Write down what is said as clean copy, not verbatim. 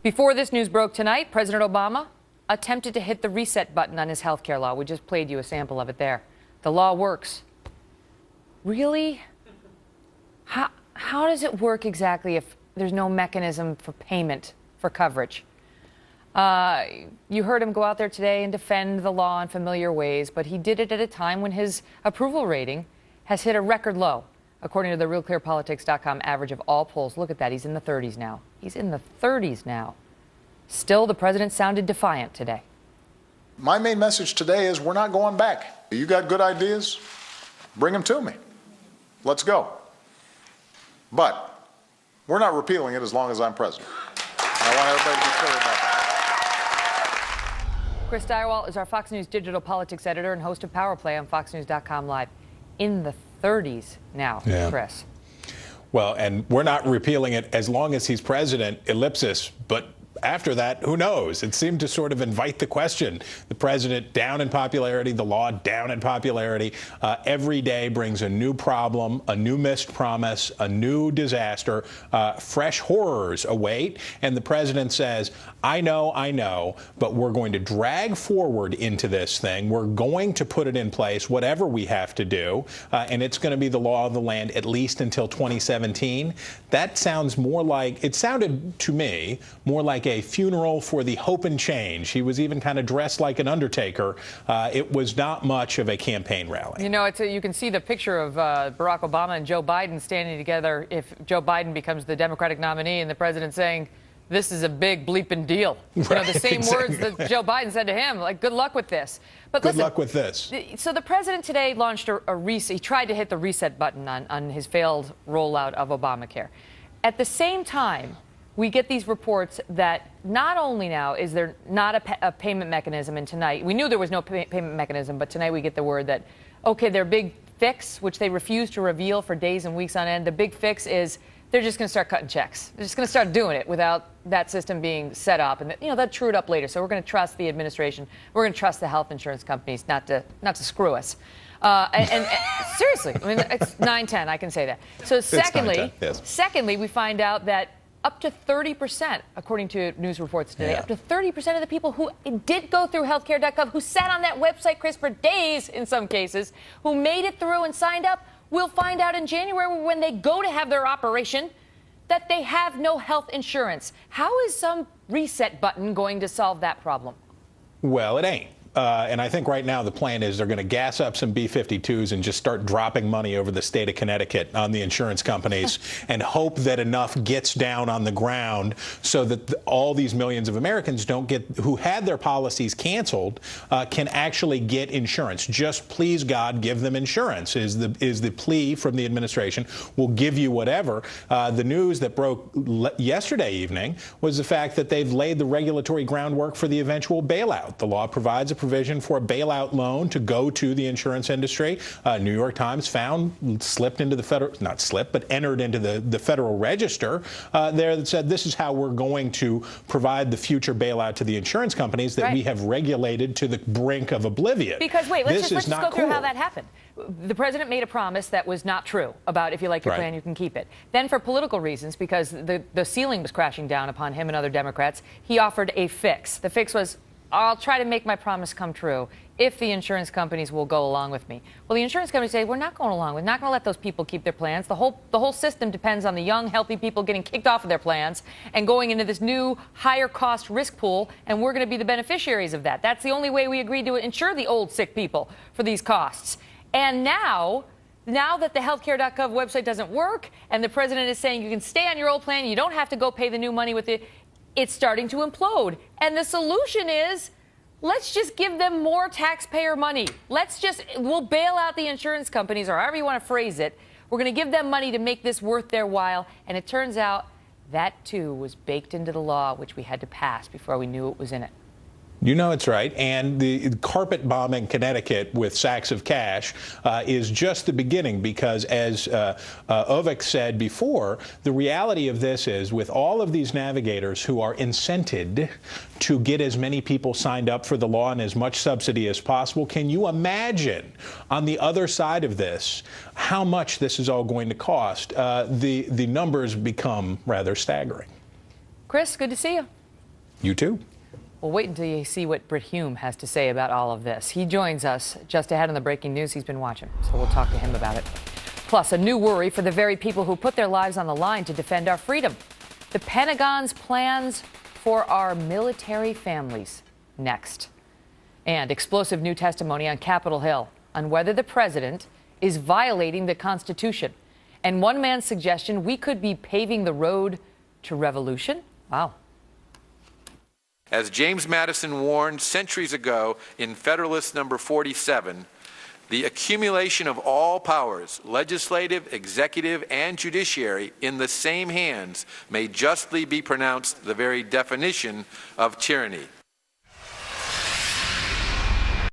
Before this news broke tonight, President Obama attempted to hit the reset button on his health care law. We just played you a sample of it there. The law works. Really? How does it work exactly if there's no mechanism for payment for coverage? You heard him go out there today and defend the law in familiar ways, but he did it at a time when his approval rating has hit a record low, according to the RealClearPolitics.com average of all polls. Look at that. He's in the 30s now. He's in the 30s now. Still, the president sounded defiant today. My main message today is we're not going back. You got good ideas? Bring them to me. Let's go. But we're not repealing it as long as I'm president. I want everybody to be clear about that. Chris Direwalt is our Fox News digital politics editor and host of Power Play on FoxNews.com Live. In the 30s now, yeah. Chris. Well, and we're not repealing it as long as he's president, ellipsis, but after that, who knows? It seemed to sort of invite the question. The president down in popularity, the law down in popularity. Every day brings a new problem, a new missed promise, a new disaster. Fresh horrors await. And the president says, I know, but we're going to drag forward into this thing. We're going to put it in place, whatever we have to do. And it's going to be the law of the land at least until 2017. That sounds more like, it sounded to me more like a funeral for the hope and change. He was even kind of dressed like an undertaker. It was not much of a campaign rally. You know, you can see the picture of Barack Obama and Joe Biden standing together if Joe Biden becomes the Democratic nominee and the president saying, this is a big bleeping deal. Right, you know, the same words that Joe Biden said to him, like, good luck with this. But good luck with this. So the president today launched a reset. He tried to hit the reset button on his failed rollout of Obamacare. At the same time, we get these reports that not only now is there not a payment mechanism, and tonight, we knew there was no payment mechanism, but tonight we get the word that, okay, their big fix, which they refused to reveal for days and weeks on end, the big fix is they're just going to start cutting checks. They're just going to start doing it without that system being set up. And, you know, they'll true it up later. So we're going to trust the administration. We're going to trust the health insurance companies not to screw us. And seriously, I mean, it's 9/10, I can say that. So secondly, we find out that up to 30%, according to news reports today, up to 30% of the people who did go through healthcare.gov, who sat on that website, Chris, for days in some cases, who made it through and signed up, will find out in January when they go to have their operation that they have no health insurance. How is some reset button going to solve that problem? Well, it ain't. And I think right now the plan is they're going to gas up some B-52s and just start dropping money over the state of Connecticut on the insurance companies and hope that enough gets down on the ground so that all these millions of Americans who had their policies canceled can actually get insurance. Just please, God, give them insurance is the plea from the administration. We'll give you whatever. The news that broke yesterday evening was the fact that they've laid the regulatory groundwork for the eventual bailout. The law provides a provision for a bailout loan to go to the insurance industry. New York Times slipped into the entered into the Federal Register there that said this is how we're going to provide the future bailout to the insurance companies that we have regulated to the brink of oblivion. Because wait, let's just go through how that happened. The president made a promise that was not true about if you like your plan, you can keep it. Then for political reasons, because the ceiling was crashing down upon him and other Democrats, he offered a fix. The fix was, I'll try to make my promise come true if the insurance companies will go along with me. Well, the insurance companies say, we're not going along. We're not going to let those people keep their plans. The whole system depends on the young, healthy people getting kicked off of their plans and going into this new higher cost risk pool, and we're going to be the beneficiaries of that. That's the only way we agreed to insure the old sick people for these costs. And now that the healthcare.gov website doesn't work and the president is saying you can stay on your old plan, you don't have to go pay the new money with it, it's starting to implode. And the solution is, let's just give them more taxpayer money. We'll bail out the insurance companies, or however you want to phrase it. We're going to give them money to make this worth their while. And it turns out that, too, was baked into the law, which we had to pass before we knew it was in it. You know it's right. And the carpet bombing Connecticut with sacks of cash is just the beginning, because as Avik said before, the reality of this is with all of these navigators who are incented to get as many people signed up for the law and as much subsidy as possible, can you imagine on the other side of this how much this is all going to cost? The numbers become rather staggering. Chris, good to see you. You too. Well, wait until you see what Brit Hume has to say about all of this. He joins us just ahead on the breaking news he's been watching, so we'll talk to him about it. Plus, a new worry for the very people who put their lives on the line to defend our freedom. The Pentagon's plans for our military families. Next. And explosive new testimony on Capitol Hill on whether the president is violating the Constitution. And one man's suggestion we could be paving the road to revolution. Wow. As James Madison warned centuries ago in Federalist Number 47, the accumulation of all powers, legislative, executive, and judiciary, in the same hands may justly be pronounced the very definition of tyranny.